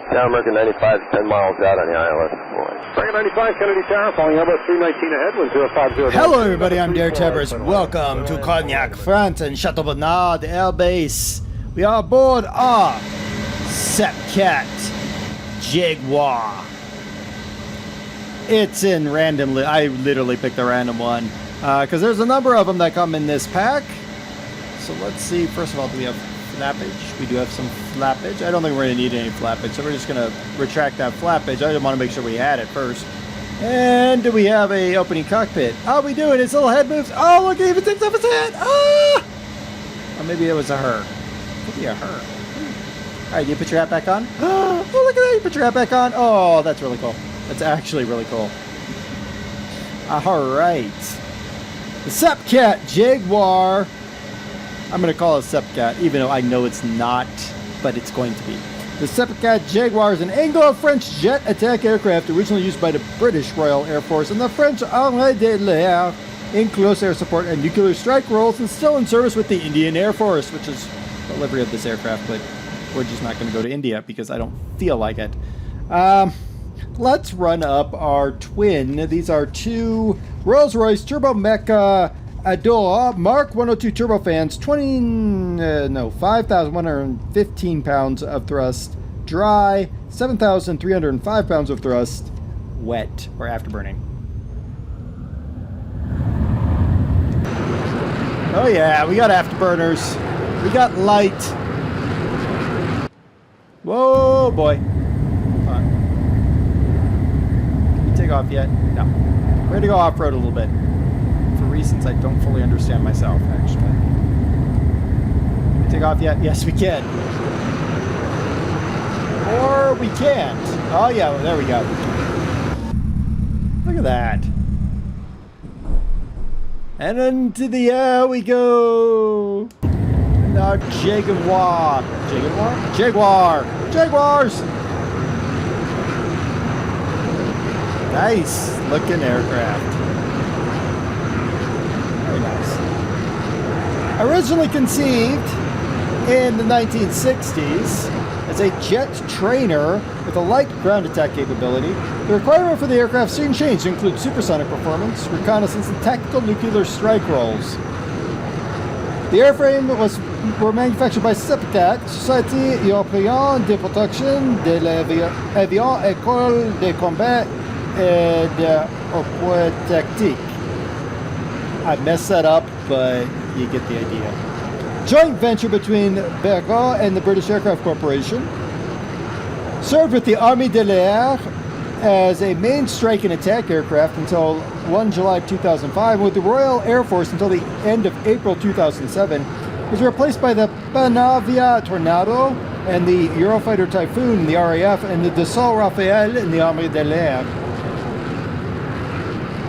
Tower American 95, 10 miles out on the ILS. American 95, Kennedy Tower, following Airbus 319 ahead, 1050. Hello everybody, I'm DerTebbers. Welcome to Cognac, France and Chateau Bernard Air Base. We are aboard our Sepecat Jaguar. It's in randomly. I literally picked a random one because there's a number of them that come in this pack. So let's see. First of all, do we have flappage? We do have some flappage. I don't think we're going to need any flappage, so we're just going to retract that flappage. I just want to make sure we had it first. And do we have a opening cockpit? Oh, we do. And its little head moves. Oh, look, it even takes off its head. Ah! Or maybe it was a her. Could be a her. All right, you put your hat back on. Oh, look at that. You put your hat back on. Oh, that's really cool. That's actually really cool. All right. The Sepecat Jaguar. I'm going to call it Sepecat, even though I know it's not, but it's going to be. The Sepecat Jaguar is an Anglo-French jet attack aircraft originally used by the British Royal Air Force and the French Armée de l'Air in close air support and nuclear strike roles, and still in service with the Indian Air Force, which is the livery of this aircraft, but we're just not going to go to India because I don't feel like it. Let's run up our twin. These are two Rolls-Royce Turbo Mecha Adore Mark 102 turbofans, 5,115 pounds of thrust dry, 7,305 pounds of thrust wet or afterburning. Oh yeah, we got afterburners. We got light. Whoa boy. Come on. Can we take off yet? No. We're gonna go off-road a little bit. Reasons I don't fully understand myself, actually. Can we take off yet? Yes, we can. Or we can't. Oh, yeah, well, there we go. Look at that. And into the air we go. And our Jaguar. Jaguar? Jaguar. Jaguars! Nice looking aircraft. Originally conceived in the 1960s as a jet trainer with a light ground attack capability, the requirement for the aircraft soon changed to include supersonic performance, reconnaissance, and tactical nuclear strike roles. The airframe were manufactured by Sepecat, Société Européenne de Protection de l'Avion, École de Combat et d'Opératechnique. I messed that up, but you get the idea. Joint venture between Jaguar and the British Aircraft Corporation. Served with the Armée de l'Air as a main strike and attack aircraft until 1 July 2005, with the Royal Air Force until the end of April 2007. Was replaced by the Panavia Tornado and the Eurofighter Typhoon in the RAF and the Dassault Rafale in the Armée de l'Air.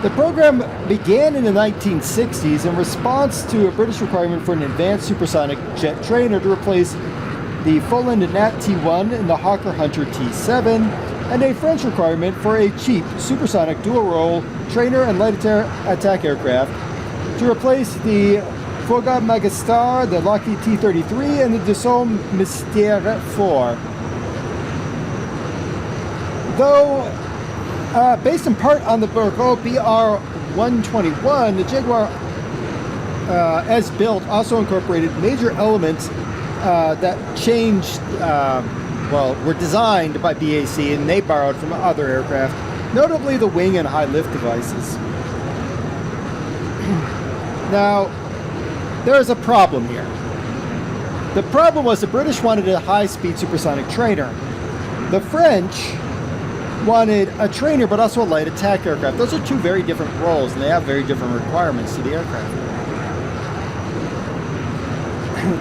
The program began in the 1960s in response to a British requirement for an advanced supersonic jet trainer to replace the Foland Nat T1 and the Hawker Hunter T7, and a French requirement for a cheap supersonic dual-role trainer and light attack aircraft to replace the Fouga Magastar, the Lockheed T-33, and the Dassault Mystère 4. Though based in part on the Burko BR-121, the Jaguar, as built, also incorporated major elements that changed, were designed by BAC and they borrowed from other aircraft, notably the wing and high lift devices. Now, there is a problem here. The problem was the British wanted a high-speed supersonic trainer. The French wanted a trainer but also a light attack aircraft. Those are two very different roles and they have very different requirements to the aircraft.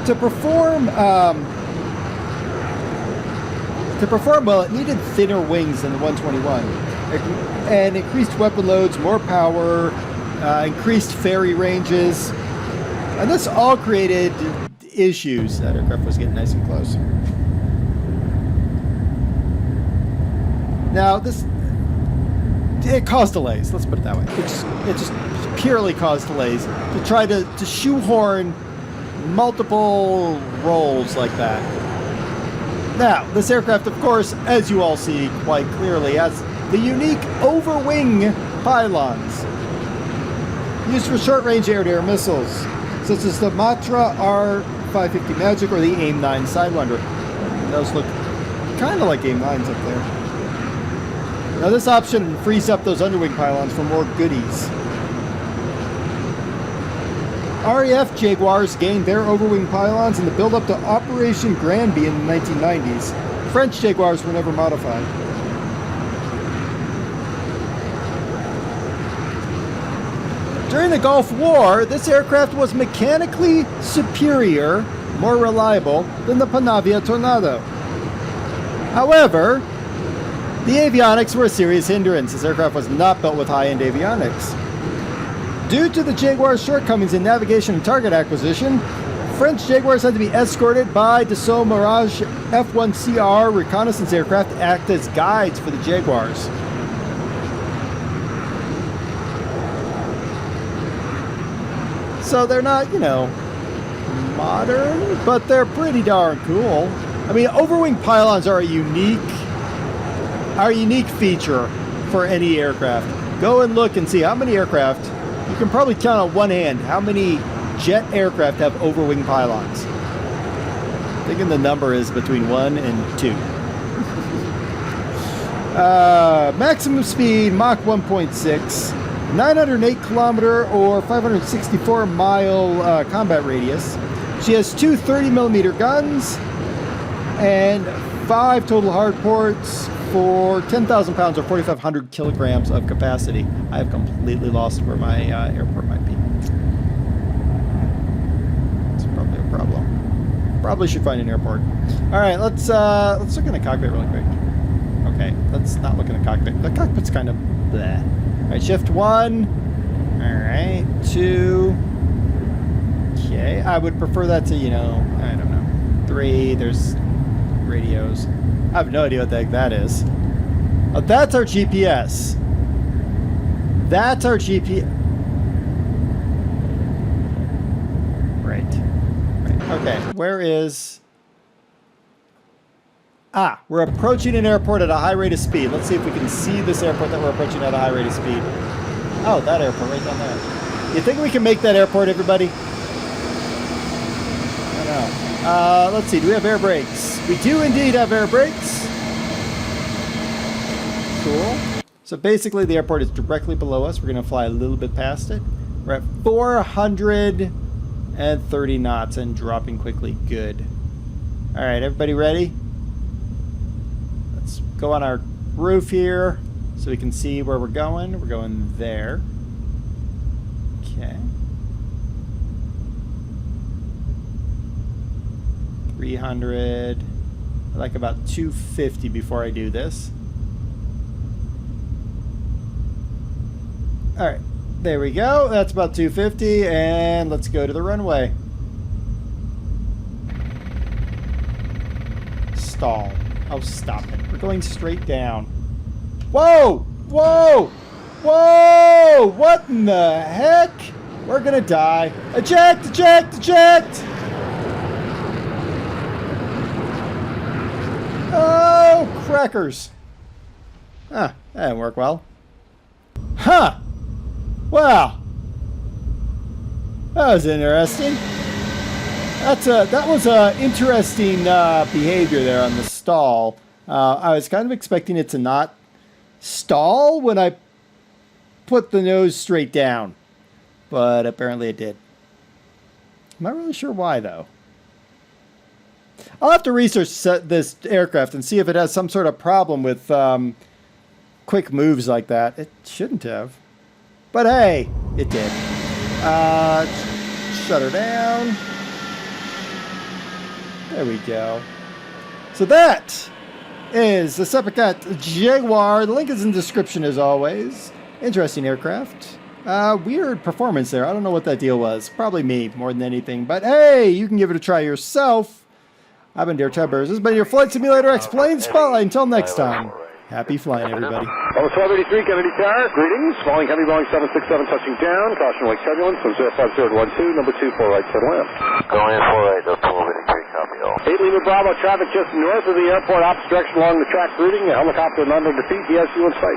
To perform well, it needed thinner wings than the 121 and increased weapon loads, more power, increased ferry ranges, and this all created issues. That aircraft was getting nice and close. Now, it caused delays, let's put it that way. It just purely caused delays to try to shoehorn multiple roles like that. Now, this aircraft, of course, as you all see quite clearly, has the unique overwing pylons used for short-range air-to-air missiles, such as the Matra R550 Magic or the AIM-9 Sidewinder. Those look kind of like AIM-9s up there. Now, this option frees up those underwing pylons for more goodies. RAF Jaguars gained their overwing pylons in the build-up to Operation Granby in the 1990s. French Jaguars were never modified. During the Gulf War, this aircraft was mechanically superior, more reliable, than the Panavia Tornado. However, the avionics were a serious hindrance. This aircraft was not built with high-end avionics. Due to the Jaguar's shortcomings in navigation and target acquisition, French Jaguars had to be escorted by Dassault Mirage F-1CR reconnaissance aircraft to act as guides for the Jaguars. So they're not, you know, modern, but they're pretty darn cool. I mean, overwing pylons are a unique feature for any aircraft. Go and look and see how many aircraft. You can probably count on one hand how many jet aircraft have overwing pylons. I'm thinking the number is between 1 and 2. Maximum speed, Mach 1.6, 908 kilometer or 564 mile combat radius. She has two 30mm guns and 5 total hard ports for 10,000 pounds or 4,500 kilograms of capacity. I have completely lost where my airport might be. It's probably a problem. Probably should find an airport. All right, let's look in the cockpit really quick. Okay, let's not look in the cockpit. The cockpit's kind of bleh. All right, shift 1. All right, 2. Okay, I would prefer that to, you know, I don't know, 3. There's radios. I have no idea what the heck that is. Oh, that's our GPS. That's our GPS. Right. Okay, where is... Ah, we're approaching an airport at a high rate of speed. Let's see if we can see this airport that we're approaching at a high rate of speed. Oh, that airport right down there. You think we can make that airport, everybody? I don't know. Let's see, do we have air brakes? We do indeed have air brakes. Cool. So basically the airport is directly below us. We're going to fly a little bit past it. We're at 430 knots and dropping quickly. Good. All right, everybody ready? Let's go on our roof here so we can see where we're going. We're going there. Okay. 300. I like about 250 before I do this. All right, there we go. That's about 250, and let's go to the runway. Stall. Oh, stop it. We're going straight down. Whoa! Whoa! Whoa! What in the heck? We're gonna die. Eject! Eject! Eject! Oh, crackers. Huh, that didn't work well. Huh! Wow. That was interesting. That was interesting behavior there on the stall. I was kind of expecting it to not stall when I put the nose straight down, but apparently it did. I'm not really sure why, though. I'll have to research this aircraft and see if it has some sort of problem with quick moves like that. It shouldn't have. But hey, it did. Shut her down. There we go. So that is the Sepecat Jaguar. The link is in the description as always. Interesting aircraft. Weird performance there. I don't know what that deal was. Probably me more than anything. But hey, you can give it a try yourself. I've been DerTebbers. This has been your Flight Simulator Explained Spotlight. Until next time, happy flying, everybody. Level 1283, Kennedy Tower. Greetings. Falling heavy, Boeing 767, touching down. Caution wake turbulence from 050 to 12, number 24 right to the left. Going in 4 right, that's 1283. copy all. 8 Lima Bravo, traffic just north of the airport, opposite direction along the track routing. A helicopter not under defeat, yes, you in sight.